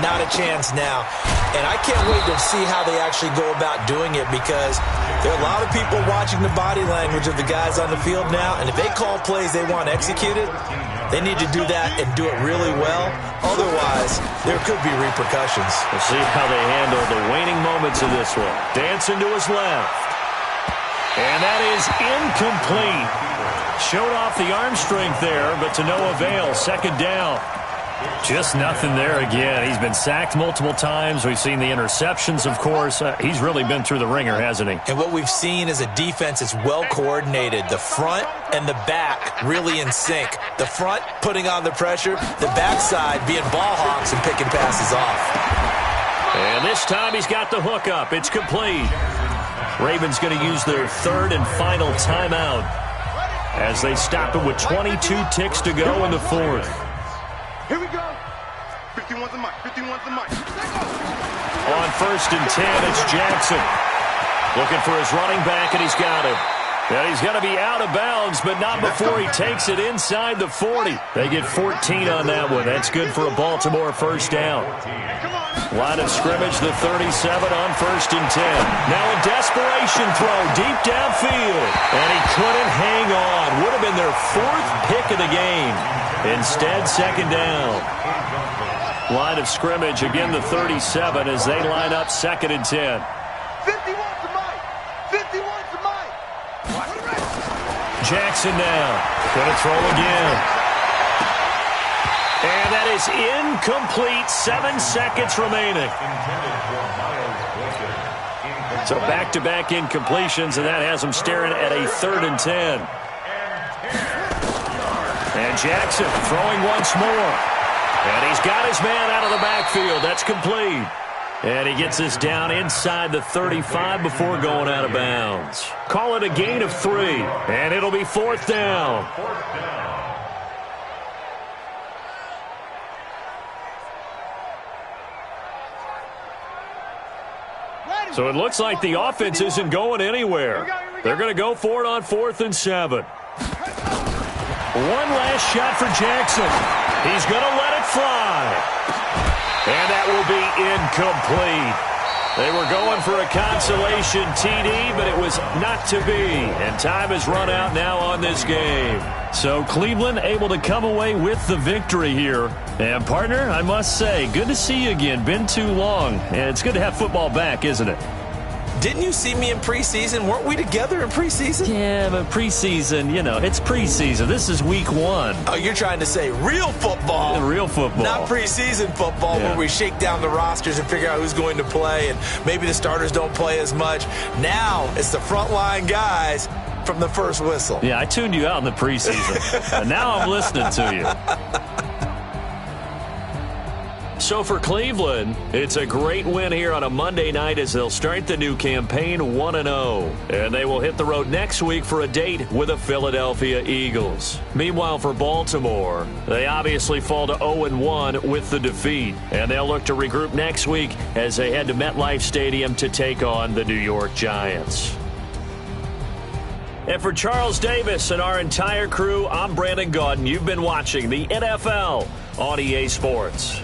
not a chance now. And I can't wait to see how they actually go about doing it, because there are a lot of people watching the body language of the guys on the field now, and if they call plays they want executed, they need to do that and do it really well. Otherwise, there could be repercussions. We'll see how they handle the waning moments of this one. Dancing to his left. And that is incomplete. Showed off the arm strength there, but to no avail. Second down. Just nothing there again. He's been sacked multiple times. We've seen the interceptions, of course. He's really been through the ringer, hasn't he? And what we've seen is a defense that's well coordinated. The front and the back really in sync. The front putting on the pressure, the backside being ball hawks and picking passes off. And this time he's got the hook up. It's complete. Ravens going to use their third and final timeout as they stop it with 22 ticks to go in the fourth. Here we go. 51's the mic. 51's the mic. On first and 10, it's Jackson. Looking for his running back, and he's got him. And he's going to be out of bounds, but not before he takes it inside the 40. They get 14 on that one. That's good for a Baltimore first down. Line of scrimmage, the 37 on first and 10. Now a desperation throw deep downfield. And he couldn't hang on. Would have been their 4th pick of the game. Instead, second down. Line of scrimmage, again the 37 as they line up second and 10. 51's the mic. 51's the mic. Jackson now. Going to throw again. is incomplete. 7 seconds remaining. So back-to-back incompletions, and that has him staring at a 3rd and 10. And Jackson throwing once more. And he's got his man out of the backfield. That's complete. And he gets this down inside the 35 before going out of bounds. Call it a gain of 3, and it'll be 4th down. So it looks like the offense isn't going anywhere. They're going to go for it on 4th and 7. One last shot for Jackson. He's going to let it fly. And that will be incomplete. They were going for a consolation TD, but it was not to be. And time has run out now on this game. So Cleveland able to come away with the victory here. And, partner, I must say, good to see you again. Been too long. And it's good to have football back, isn't it? Didn't you see me in preseason? Weren't we together in preseason? Yeah, but preseason, it's preseason. This is week 1. Oh, you're trying to say real football. Yeah, real football. Not preseason football where we shake down the rosters and figure out who's going to play, and maybe the starters don't play as much. Now it's the frontline guys from the first whistle. Yeah, I tuned you out in the preseason. And now I'm listening to you. So for Cleveland, it's a great win here on a Monday night as they'll start the new campaign 1-0. And they will hit the road next week for a date with the Philadelphia Eagles. Meanwhile, for Baltimore, they obviously fall to 0-1 with the defeat. And they'll look to regroup next week as they head to MetLife Stadium to take on the New York Giants. And for Charles Davis and our entire crew, I'm Brandon Gaudin. You've been watching the NFL on EA Sports.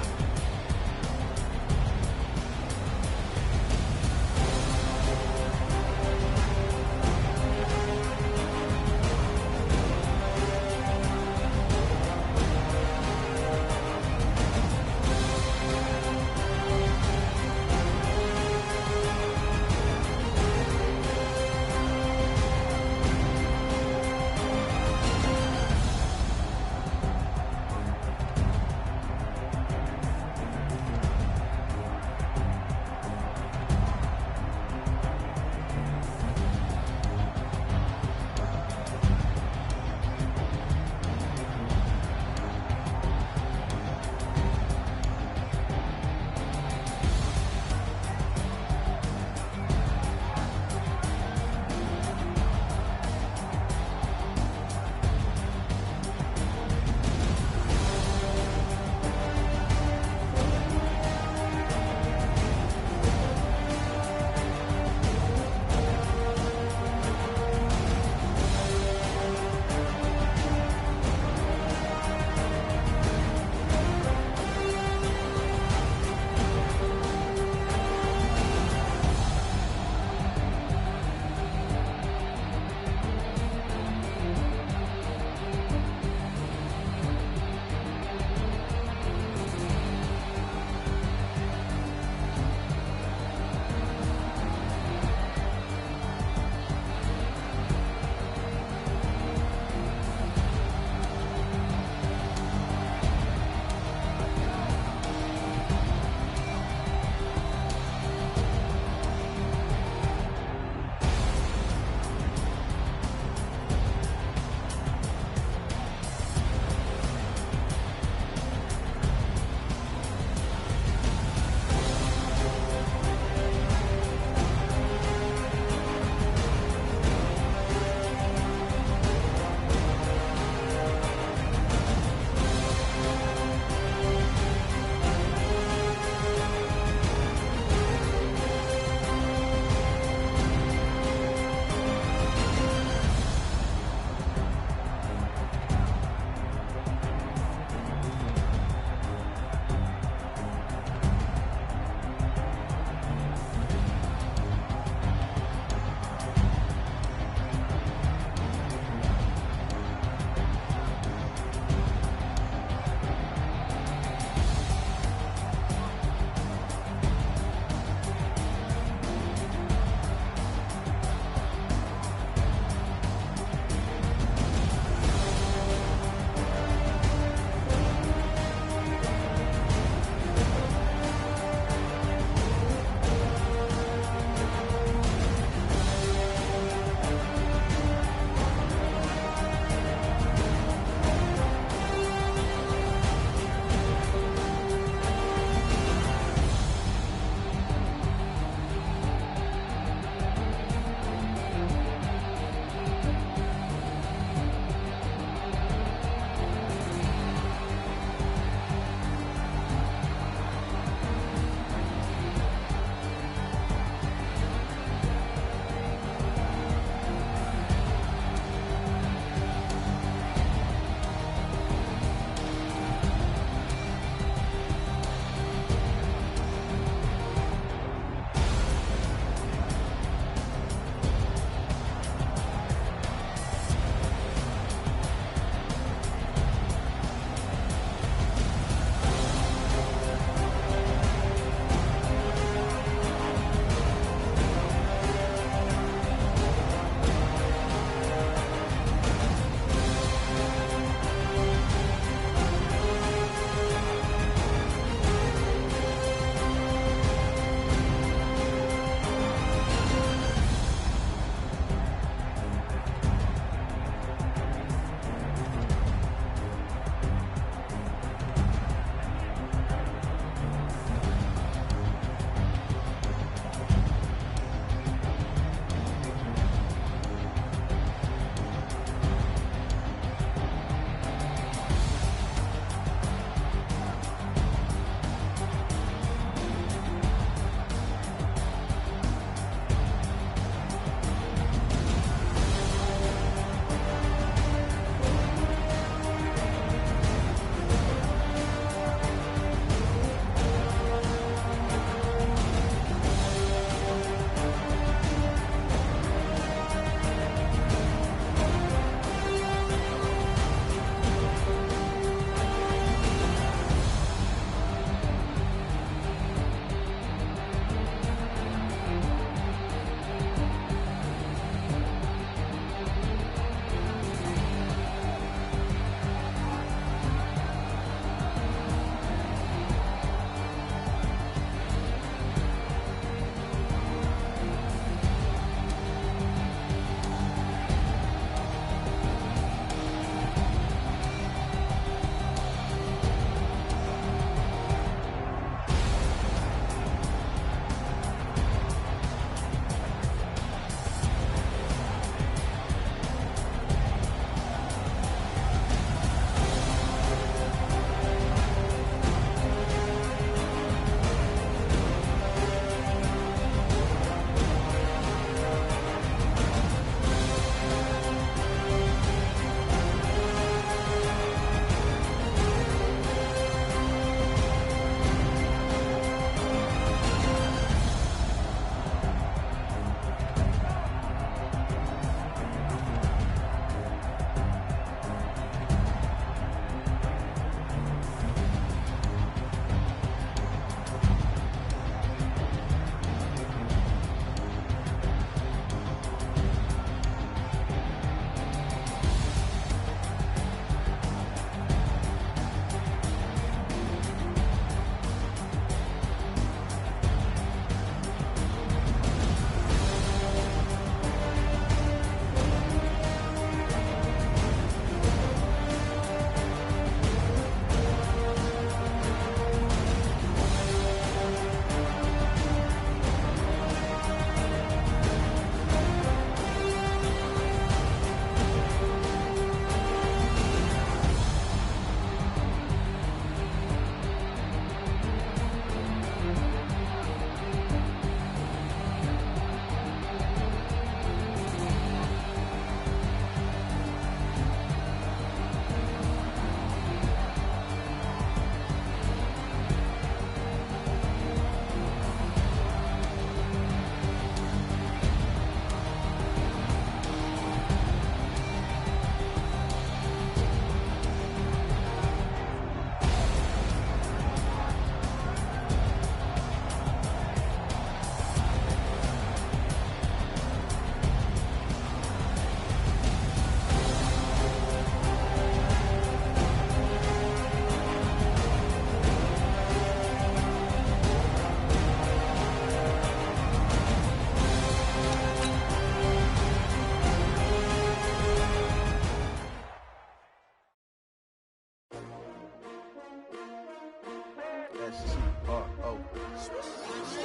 S-T-R-O.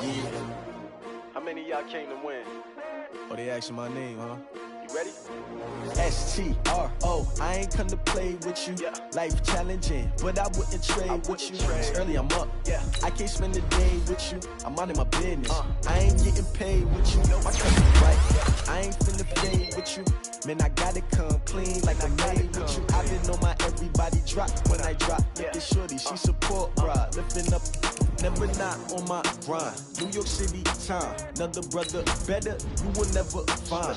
Yeah. How many of y'all came to win? Oh, they asking my name, huh? You ready? S-T-R-O. I ain't come to play with you. Life challenging, but I wouldn't trade with you. It's early, I'm up. I can't spend the day with you. I'm minding my business. I ain't getting paid with you. My cousin's right. I ain't finna fade with you. Man, I gotta come clean like I made with you. I've been on my everybody drop when I drop. Look at shorty, she support ride. Lifting up, never not on my grind. New York City time, another brother better, you will never find.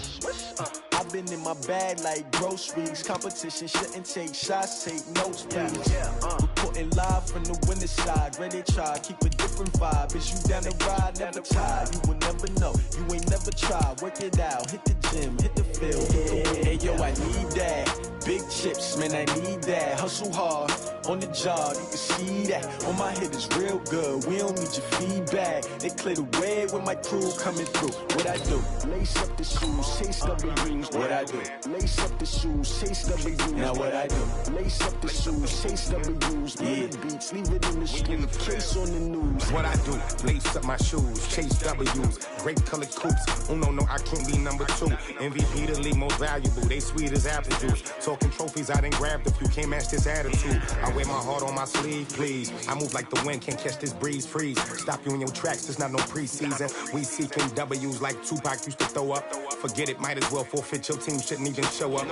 I've been in my bag like groceries. Competition shouldn't take shots, take notes, please. Reporting live from the winning side. Ready to try, keep a different vibe. Is you down the ride, never tired. You will never know, you ain't never tried. Work it out, hit the gym, hit the field. Hey yo, I need that. Big chips, man, I need that. Hustle hard, on the job, you can see that. On my head is real good, we don't need your feedback. They clear the way with my crew coming through. What I do? Lace up the shoes, chase W's. What I do? Lace up the shoes, chase W's. Now what I do? Lace up the shoes, chase W's. Yeah. Beats, leave it in the street, case on the news. What I do? Lace up my shoes, chase W's. Great colored coops. Oh no, I can't be number 2. MVP the league most valuable. They sweet as apple juice. Talking trophies, I didn't grab the few. Can't match this attitude. I wear my heart on my sleeve, please. I move like the wind, can't catch this breeze, freeze. Stop you in your tracks, there's not no preseason. We seeking W's like Tupac used to throw up. Forget it, might as well forfeit. Your team shouldn't even show up.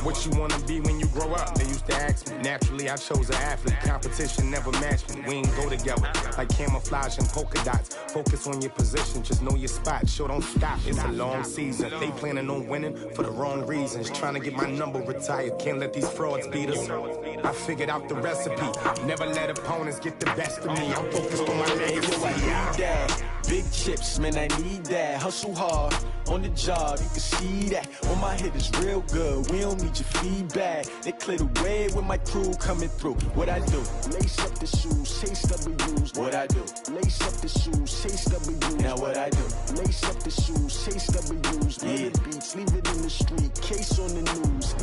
What you wanna be when you grow up? They used to ask me. Naturally, I chose an athlete. Competition never matched me. We ain't go together like camouflage and polka dots. Focus on your position, just know your spot. Sure, don't stop. It's a long season. They planning on winning for the wrong reasons. Trying to get my number retired. Can't let these frauds beat us. I figured out the recipe. Never let opponents get the best of me. I'm focused on my legacy. I need that. Big chips, man, I need that. Hustle hard, on the job, you can see that. On my head is real good, we don't need your feedback. They clear the way with my crew coming through. What I do? Lace up the shoes, chase W's. What I do? Lace up the shoes, chase W's. Now what I do? Lace up the shoes, chase W's. Yeah. Beats, leave it in the street, case on the news.